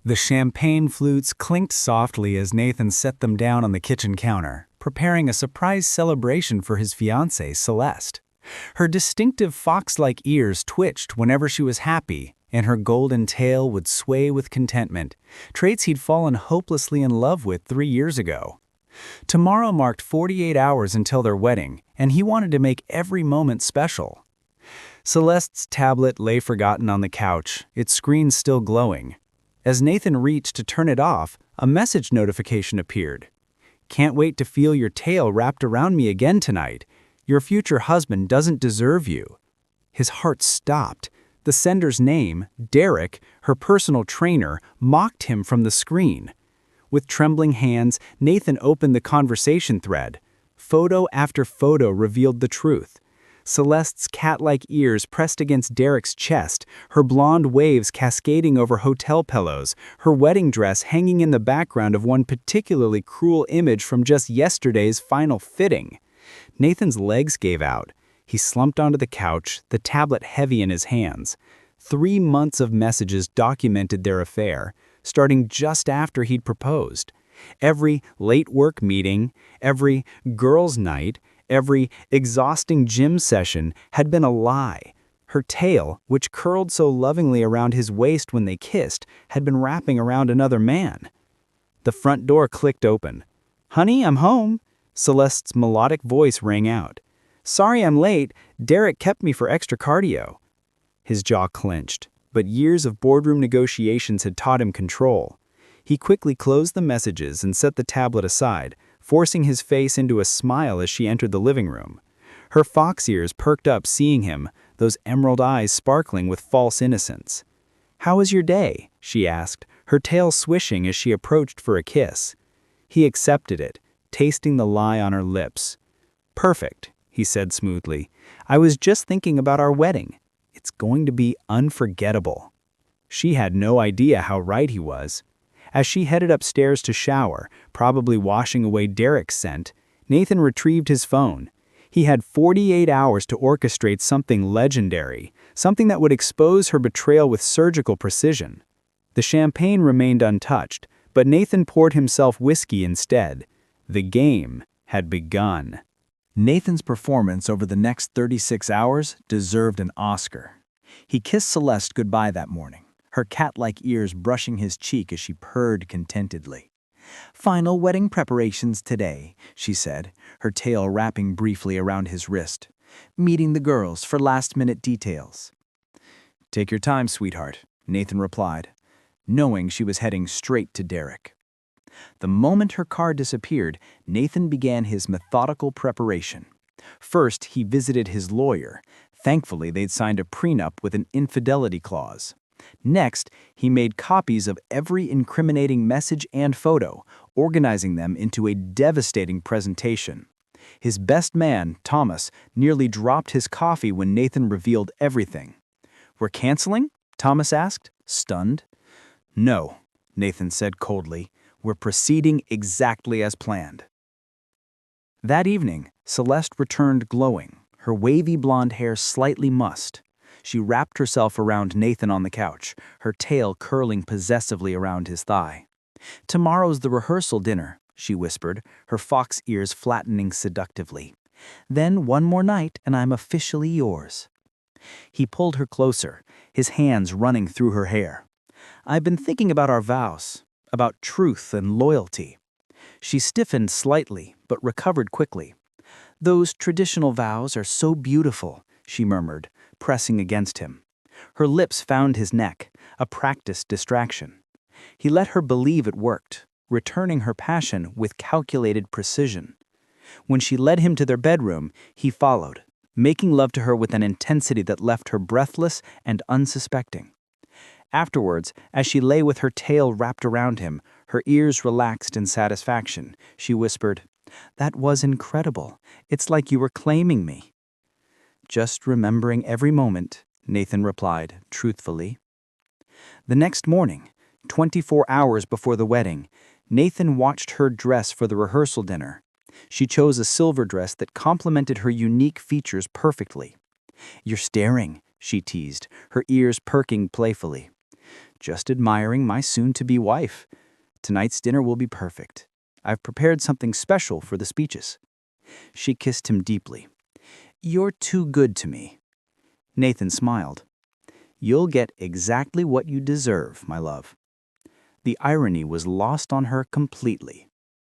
The champagne flutes clinked softly as Nathan set them down on the kitchen counter, preparing a surprise celebration for his fiancée, Celeste. Her distinctive fox-like ears twitched whenever she was happy, and her golden tail would sway with contentment, traits he'd fallen hopelessly in love with 3 years ago. Tomorrow marked 48 hours until their wedding, and he wanted to make every moment special. Celeste's tablet lay forgotten on the couch, its screen still glowing. As Nathan reached to turn it off, a message notification appeared. "Can't wait to feel your tail wrapped around me again tonight. Your future husband doesn't deserve you." His heart stopped. The sender's name, Derek, her personal trainer, mocked him from the screen. With trembling hands, Nathan opened the conversation thread. Photo after photo revealed the truth. Celeste's cat-like ears pressed against Derek's chest, her blonde waves cascading over hotel pillows, her wedding dress hanging in the background of one particularly cruel image from just yesterday's final fitting. Nathan's legs gave out. He slumped onto the couch, the tablet heavy in his hands. 3 months of messages documented their affair, starting just after he'd proposed. Every late work meeting, every girls' night, every exhausting gym session had been a lie. Her tail, which curled so lovingly around his waist when they kissed, had been wrapping around another man. The front door clicked open. "Honey, I'm home," Celeste's melodic voice rang out. "Sorry I'm late. Derek kept me for extra cardio." His jaw clenched, but years of boardroom negotiations had taught him control. He quickly closed the messages and set the tablet aside, forcing his face into a smile as she entered the living room. Her fox ears perked up seeing him, those emerald eyes sparkling with false innocence. "How was your day?" she asked, her tail swishing as she approached for a kiss. He accepted it, tasting the lie on her lips. "Perfect," he said smoothly. "I was just thinking about our wedding. It's going to be unforgettable." She had no idea how right he was. As she headed upstairs to shower, probably washing away Derek's scent, Nathan retrieved his phone. He had 48 hours to orchestrate something legendary, something that would expose her betrayal with surgical precision. The champagne remained untouched, but Nathan poured himself whiskey instead. The game had begun. Nathan's performance over the next 36 hours deserved an Oscar. He kissed Celeste goodbye that morning, her cat-like ears brushing his cheek as she purred contentedly. "Final wedding preparations today," she said, her tail wrapping briefly around his wrist. "Meeting the girls for last-minute details." "Take your time, sweetheart," Nathan replied, knowing she was heading straight to Derek. The moment her car disappeared, Nathan began his methodical preparation. First, he visited his lawyer. Thankfully, they'd signed a prenup with an infidelity clause. Next, he made copies of every incriminating message and photo, organizing them into a devastating presentation. His best man, Thomas, nearly dropped his coffee when Nathan revealed everything. "We're canceling?" Thomas asked, stunned. "No," Nathan said coldly. "We're proceeding exactly as planned." That evening, Celeste returned glowing, her wavy blonde hair slightly mussed. She wrapped herself around Nathan on the couch, her tail curling possessively around his thigh. "Tomorrow's the rehearsal dinner," she whispered, her fox ears flattening seductively. "Then one more night and I'm officially yours." He pulled her closer, his hands running through her hair. "I've been thinking about our vows, about truth and loyalty." She stiffened slightly, but recovered quickly. "Those traditional vows are so beautiful," she murmured, pressing against him. Her lips found his neck, a practiced distraction. He let her believe it worked, returning her passion with calculated precision. When she led him to their bedroom, he followed, making love to her with an intensity that left her breathless and unsuspecting. Afterwards, as she lay with her tail wrapped around him, her ears relaxed in satisfaction, she whispered, "That was incredible. It's like you were claiming me." "Just remembering every moment," Nathan replied, truthfully. The next morning, 24 hours before the wedding, Nathan watched her dress for the rehearsal dinner. She chose a silver dress that complemented her unique features perfectly. "You're staring," she teased, her ears perking playfully. just admiring my soon-to-be wife. Tonight's dinner will be perfect. I've prepared something special for the speeches." She kissed him deeply. "You're too good to me." Nathan smiled. "You'll get exactly what you deserve, my love." The irony was lost on her completely.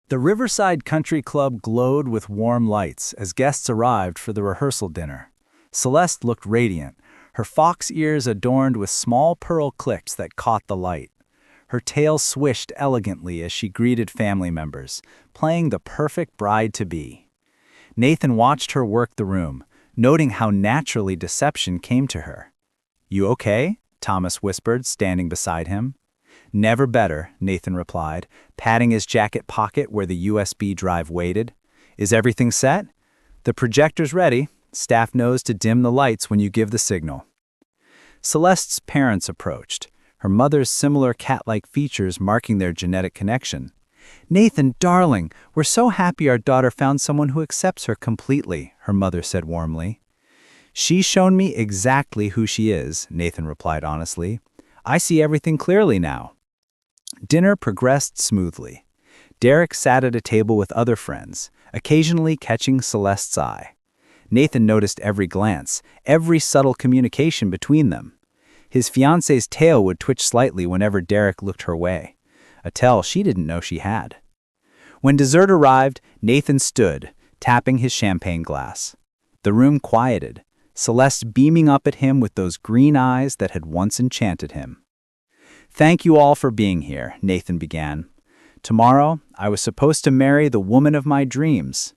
The Riverside Country Club glowed with warm lights as guests arrived for the rehearsal dinner. Celeste looked radiant, her fox ears adorned with small pearl clips that caught the light. Her tail swished elegantly as she greeted family members, playing the perfect bride-to-be. Nathan watched her work the room, noting how naturally deception came to her. "You okay?" Thomas whispered, standing beside him. "Never better," Nathan replied, patting his jacket pocket where the USB drive waited. "Is everything set?" "The projector's ready. Staff knows to dim the lights when you give the signal." Celeste's parents approached, her mother's similar cat-like features marking their genetic connection. "Nathan, darling, we're so happy our daughter found someone who accepts her completely," her mother said warmly. "She's shown me exactly who she is," Nathan replied honestly. "I see everything clearly now." Dinner progressed smoothly. Derek sat at a table with other friends, occasionally catching Celeste's eye. Nathan noticed every glance, every subtle communication between them. His fiancée's tail would twitch slightly whenever Derek looked her way, a tell she didn't know she had. When dessert arrived, Nathan stood, tapping his champagne glass. The room quieted, Celeste beaming up at him with those green eyes that had once enchanted him. "Thank you all for being here," Nathan began. "Tomorrow, I was supposed to marry the woman of my dreams.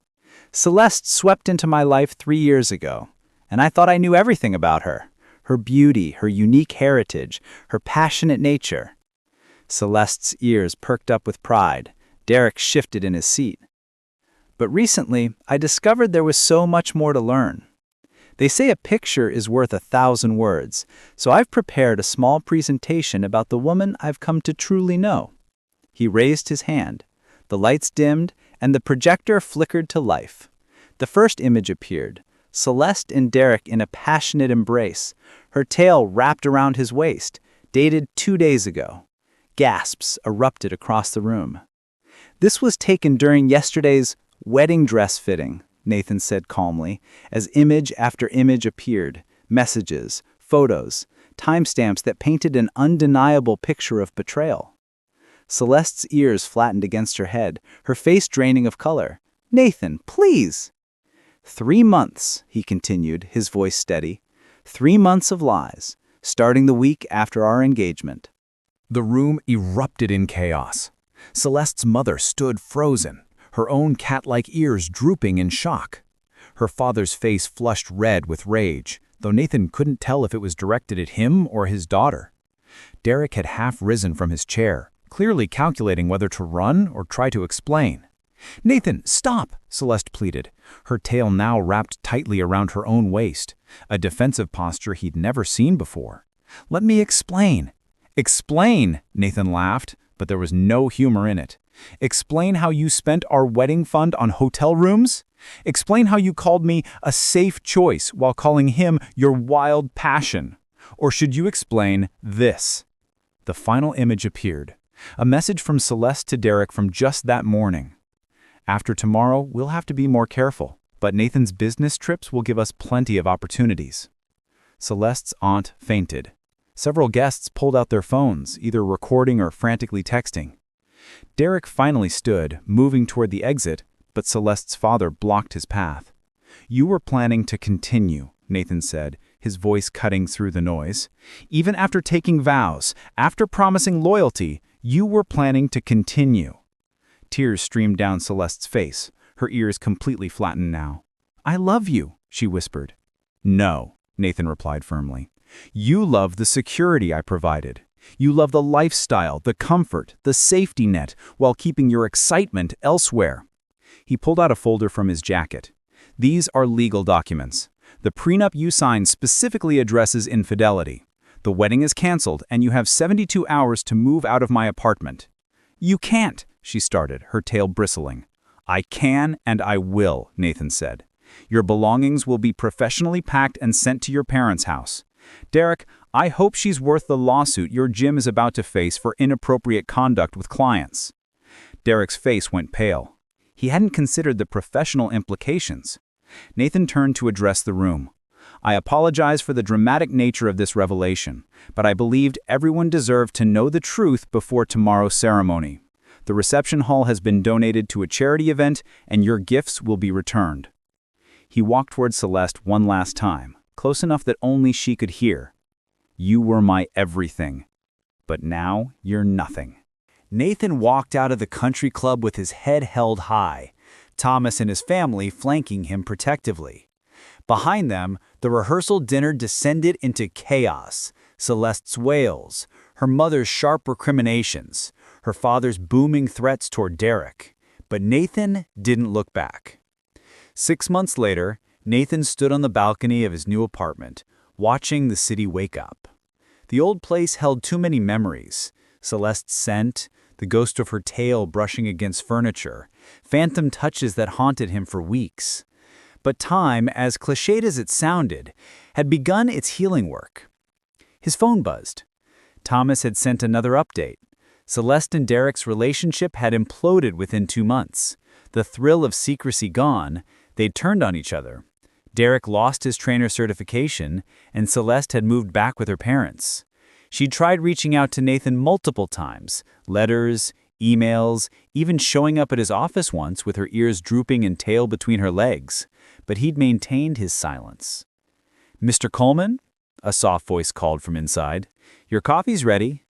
Celeste swept into my life 3 years ago, and I thought I knew everything about her. Her beauty, her unique heritage, her passionate nature." Celeste's ears perked up with pride. Derek shifted in his seat. "But recently, I discovered there was so much more to learn. They say a picture is worth 1,000 words, so I've prepared a small presentation about the woman I've come to truly know." He raised his hand. The lights dimmed, and the projector flickered to life. The first image appeared, Celeste and Derek in a passionate embrace, her tail wrapped around his waist, dated 2 days ago. Gasps erupted across the room. "This was taken during yesterday's wedding dress fitting," Nathan said calmly, as image after image appeared, messages, photos, timestamps that painted an undeniable picture of betrayal. Celeste's ears flattened against her head, her face draining of color. "Nathan, please!" 3 months, he continued, his voice steady. 3 months of lies, starting the week after our engagement. The room erupted in chaos. Celeste's mother stood frozen, her own cat-like ears drooping in shock. Her father's face flushed red with rage, though Nathan couldn't tell if it was directed at him or his daughter. Derek had half risen from his chair, clearly calculating whether to run or try to explain. "Nathan, stop!" Celeste pleaded, her tail now wrapped tightly around her own waist, a defensive posture he'd never seen before. "Let me explain." "Explain?" Nathan laughed, but there was no humor in it. "Explain how you spent our wedding fund on hotel rooms? Explain how you called me a safe choice while calling him your wild passion? Or should you explain this?" The final image appeared, a message from Celeste to Derek from just that morning. "After tomorrow, we'll have to be more careful, but Nathan's business trips will give us plenty of opportunities." Celeste's aunt fainted. Several guests pulled out their phones, either recording or frantically texting. Derek finally stood, moving toward the exit, but Celeste's father blocked his path. "You were planning to continue," Nathan said, his voice cutting through the noise. "Even after taking vows, after promising loyalty, you were planning to continue." Tears streamed down Celeste's face, her ears completely flattened now. "I love you," she whispered. "No," Nathan replied firmly. "You love the security I provided. You love the lifestyle, the comfort, the safety net, while keeping your excitement elsewhere." He pulled out a folder from his jacket. "These are legal documents. The prenup you signed specifically addresses infidelity. The wedding is canceled, and you have 72 hours to move out of my apartment." "You can't," she started, her tail bristling. "I can and I will," Nathan said. "Your belongings will be professionally packed and sent to your parents' house. Derek, I hope she's worth the lawsuit your gym is about to face for inappropriate conduct with clients." Derek's face went pale. He hadn't considered the professional implications. Nathan turned to address the room. "I apologize for the dramatic nature of this revelation, but I believed everyone deserved to know the truth before tomorrow's ceremony. The reception hall has been donated to a charity event, and your gifts will be returned." He walked toward Celeste one last time, close enough that only she could hear. "You were my everything, but now you're nothing." Nathan walked out of the country club with his head held high, Thomas and his family flanking him protectively. Behind them, the rehearsal dinner descended into chaos. Celeste's wails, her mother's sharp recriminations, her father's booming threats toward Derek. But Nathan didn't look back. 6 months later, Nathan stood on the balcony of his new apartment, watching the city wake up. The old place held too many memories: Celeste's scent, the ghost of her tail brushing against furniture, phantom touches that haunted him for weeks. But time, as cliched as it sounded, had begun its healing work. His phone buzzed. Thomas had sent another update. Celeste and Derek's relationship had imploded within 2 months. The thrill of secrecy gone, they'd turned on each other. Derek lost his trainer certification, and Celeste had moved back with her parents. She'd tried reaching out to Nathan multiple times, letters, emails, even showing up at his office once with her ears drooping and tail between her legs. But he'd maintained his silence. "Mr. Coleman?" a soft voice called from inside. "Your coffee's ready."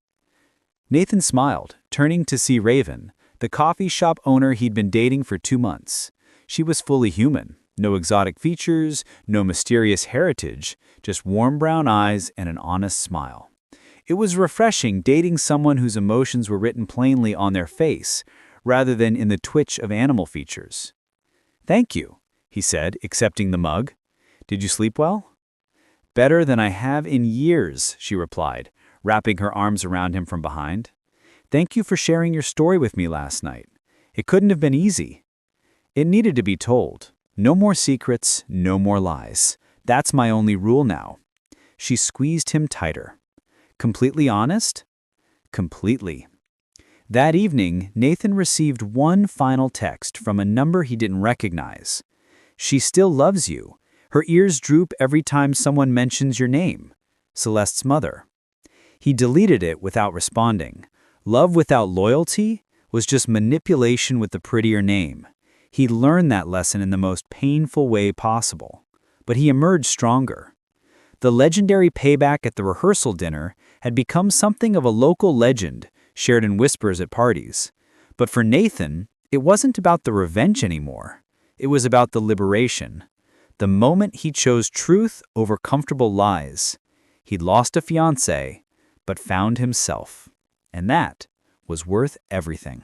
Nathan smiled, turning to see Raven, the coffee shop owner he'd been dating for 2 months. She was fully human. No exotic features, no mysterious heritage, just warm brown eyes and an honest smile. It was refreshing dating someone whose emotions were written plainly on their face, rather than in the twitch of animal features. "Thank you," he said, accepting the mug. "Did you sleep well?" "Better than I have in years," she replied, wrapping her arms around him from behind. "Thank you for sharing your story with me last night. It couldn't have been easy." "It needed to be told. No more secrets, no more lies. That's my only rule now." She squeezed him tighter. "Completely honest?" "Completely." That evening, Nathan received one final text from a number he didn't recognize. "She still loves you. Her ears droop every time someone mentions your name. Celeste's mother." He deleted it without responding. Love without loyalty was just manipulation with the prettier name. He learned that lesson in the most painful way possible. But he emerged stronger. The legendary Payback at the rehearsal dinner had become something of a local legend, shared in whispers at parties. But for Nathan, it wasn't about the revenge anymore. It was about the liberation. The moment he chose truth over comfortable lies. He'd lost a fiancée, but found himself. And that was worth everything.